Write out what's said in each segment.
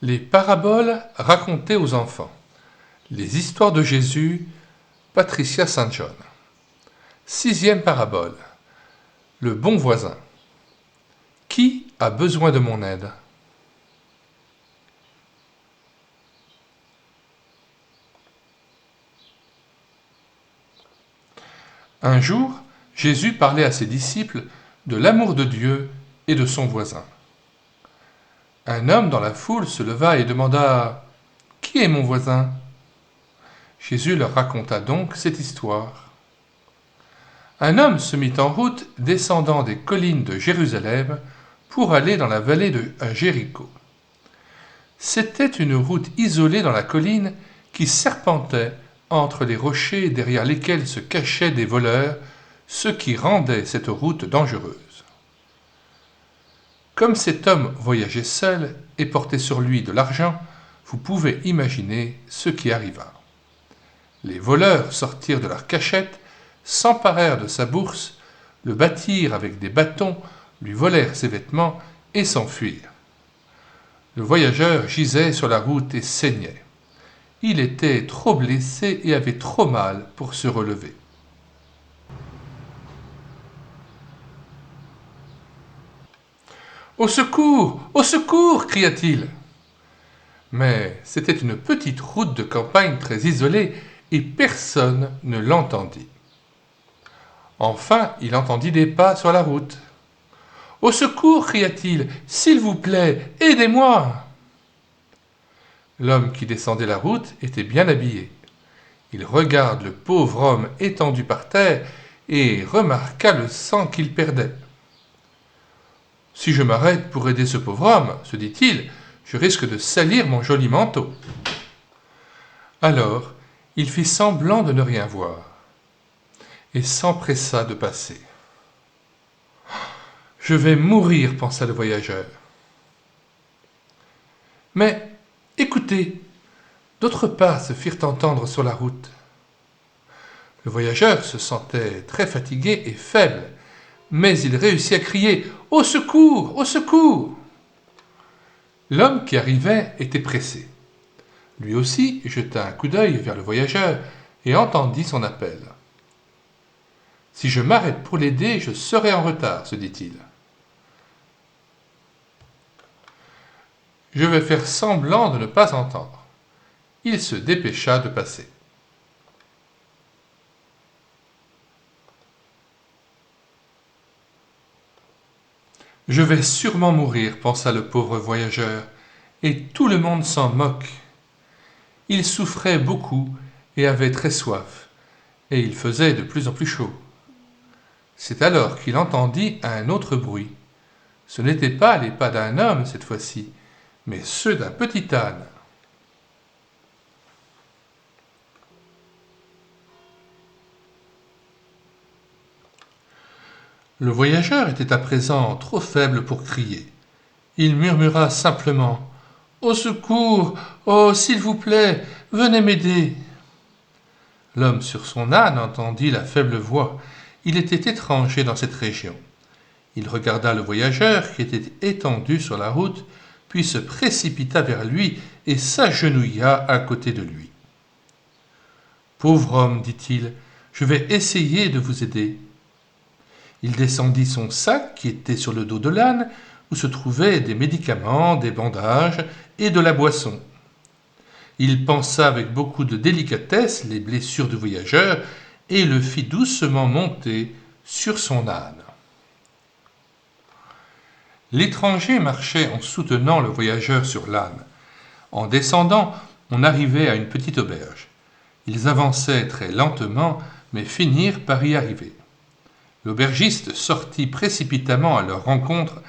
Les paraboles racontées aux enfants. Les histoires de Jésus, Patricia St. John. 6e parabole. Le bon voisin. Qui a besoin de mon aide? Un jour, Jésus parlait à ses disciples de l'amour de Dieu et de son voisin. Un homme dans la foule se leva et demanda « Qui est mon voisin ?» Jésus leur raconta donc cette histoire. Un homme se mit en route descendant des collines de Jérusalem pour aller dans la vallée de Jéricho. C'était une route isolée dans la colline qui serpentait entre les rochers derrière lesquels se cachaient des voleurs, ce qui rendait cette route dangereuse. Comme cet homme voyageait seul et portait sur lui de l'argent, vous pouvez imaginer ce qui arriva. Les voleurs sortirent de leur cachette, s'emparèrent de sa bourse, le battirent avec des bâtons, lui volèrent ses vêtements et s'enfuirent. Le voyageur gisait sur la route et saignait. Il était trop blessé et avait trop mal pour se relever. « Au secours! Au secours !» cria-t-il. Mais c'était une petite route de campagne très isolée et personne ne l'entendit. Enfin, il entendit des pas sur la route. « Au secours !» cria-t-il. « S'il vous plaît, aidez-moi !» L'homme qui descendait la route était bien habillé. Il regarda le pauvre homme étendu par terre et remarqua le sang qu'il perdait. « Si je m'arrête pour aider ce pauvre homme, se dit-il, je risque de salir mon joli manteau. » Alors, il fit semblant de ne rien voir et s'empressa de passer. « Je vais mourir, pensa le voyageur. Mais, écoutez, d'autres pas se firent entendre sur la route. Le voyageur se sentait très fatigué et faible, mais il réussit à crier « Au secours! Au secours !» L'homme qui arrivait était pressé. Lui aussi jeta un coup d'œil vers le voyageur et entendit son appel. « Si je m'arrête pour l'aider, je serai en retard, se dit-il. Je vais faire semblant de ne pas entendre. » Il se dépêcha de passer. « Je vais sûrement mourir, pensa le pauvre voyageur, et tout le monde s'en moque. » Il souffrait beaucoup et avait très soif, et il faisait de plus en plus chaud. C'est alors qu'il entendit un autre bruit. Ce n'étaient pas les pas d'un homme cette fois-ci, mais ceux d'un petit âne. Le voyageur était à présent trop faible pour crier. Il murmura simplement « Au secours! Oh, s'il vous plaît, venez m'aider !» L'homme sur son âne entendit la faible voix. Il était étranger dans cette région. Il regarda le voyageur qui était étendu sur la route, puis se précipita vers lui et s'agenouilla à côté de lui. « Pauvre homme, dit-il, je vais essayer de vous aider. » Il descendit son sac qui était sur le dos de l'âne, où se trouvaient des médicaments, des bandages et de la boisson. Il pansa avec beaucoup de délicatesse les blessures du voyageur et le fit doucement monter sur son âne. L'étranger marchait en soutenant le voyageur sur l'âne. En descendant, on arrivait à une petite auberge. Ils avançaient très lentement, mais finirent par y arriver. L'aubergiste sortit précipitamment à leur rencontre,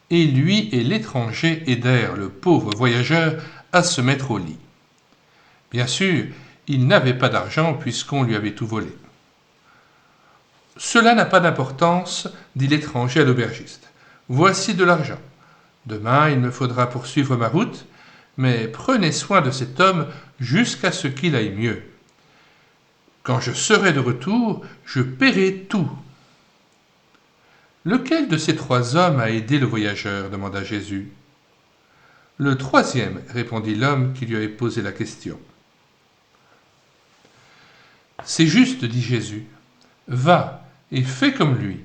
et lui et l'étranger aidèrent le pauvre voyageur à se mettre au lit. Bien sûr, il n'avait pas d'argent puisqu'on lui avait tout volé. « Cela n'a pas d'importance, dit l'étranger à l'aubergiste. Voici de l'argent. Demain, il me faudra poursuivre ma route, mais prenez soin de cet homme jusqu'à ce qu'il aille mieux. Quand je serai de retour, je paierai tout. » « Lequel de ces 3 hommes a aidé le voyageur ?» demanda Jésus. Le troisième, répondit l'homme qui lui avait posé la question. C'est juste, dit Jésus. Va et fais comme lui.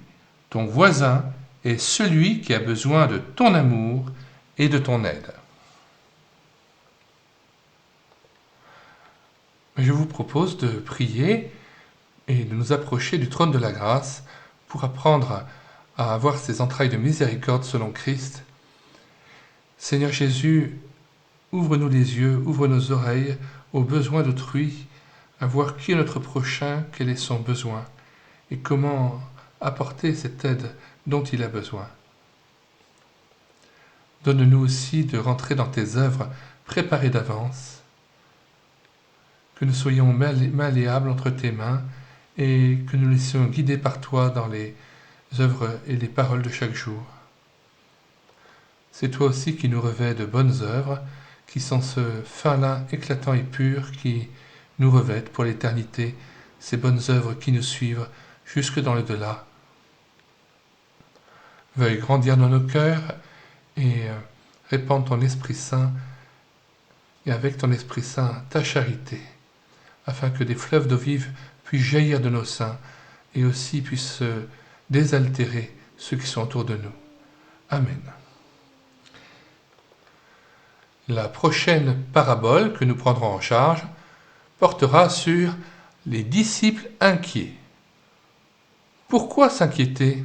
Ton voisin est celui qui a besoin de ton amour et de ton aide. Je vous propose de prier et de nous approcher du trône de la grâce pour apprendre à avoir ces entrailles de miséricorde selon Christ. Seigneur Jésus, ouvre-nous les yeux, ouvre nos oreilles aux besoins d'autrui, à voir qui est notre prochain, quel est son besoin, et comment apporter cette aide dont il a besoin. Donne-nous aussi de rentrer dans tes œuvres préparées d'avance, que nous soyons malléables entre tes mains et que nous laissions guider par toi dans les œuvres et les paroles de chaque jour. C'est toi aussi qui nous revêts de bonnes œuvres, qui sont ce fin lin éclatant et pur qui nous revêtent pour l'éternité, ces bonnes œuvres qui nous suivent jusque dans le delà. Veuille grandir dans nos cœurs et répandre ton Esprit Saint, et avec ton Esprit Saint ta charité, afin que des fleuves d'eau vive puissent jaillir de nos seins et aussi puissent désaltérer ceux qui sont autour de nous. Amen. La prochaine parabole que nous prendrons en charge portera sur les disciples inquiets. Pourquoi s'inquiéter ?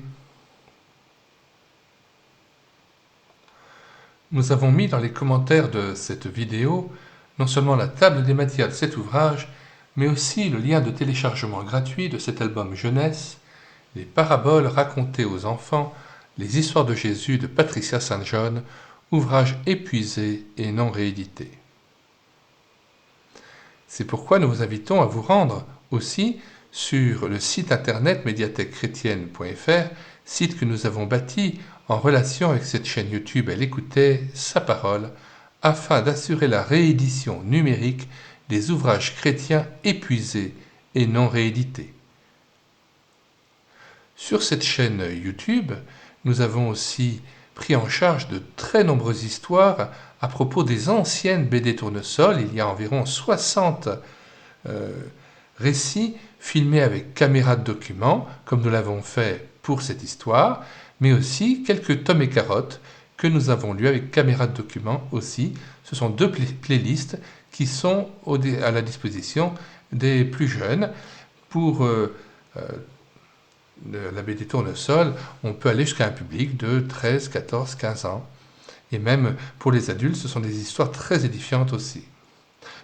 Nous avons mis dans les commentaires de cette vidéo non seulement la table des matières de cet ouvrage, mais aussi le lien de téléchargement gratuit de cet album jeunesse, les paraboles racontées aux enfants, les histoires de Jésus de Patricia Saint-John, ouvrage épuisé et non réédité. C'est pourquoi nous vous invitons à vous rendre aussi sur le site internet médiathèquechrétienne.fr, site que nous avons bâti en relation avec cette chaîne YouTube Elle écoutait sa parole, afin d'assurer la réédition numérique des ouvrages chrétiens épuisés et non réédités. Sur cette chaîne YouTube, nous avons aussi pris en charge de très nombreuses histoires à propos des anciennes BD Tournesol. Il y a environ 60 récits filmés avec caméra de document, comme nous l'avons fait pour cette histoire, mais aussi quelques tomes et carottes que nous avons lus avec caméra de document aussi. Ce sont deux playlists qui sont à la disposition des plus jeunes. Pour la BD Tournesol, on peut aller jusqu'à un public de 13, 14, 15 ans. Et même pour les adultes, ce sont des histoires très édifiantes aussi.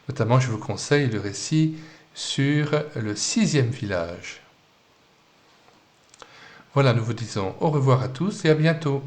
Notamment, je vous conseille le récit sur le 6e village. Voilà, nous vous disons au revoir à tous et à bientôt.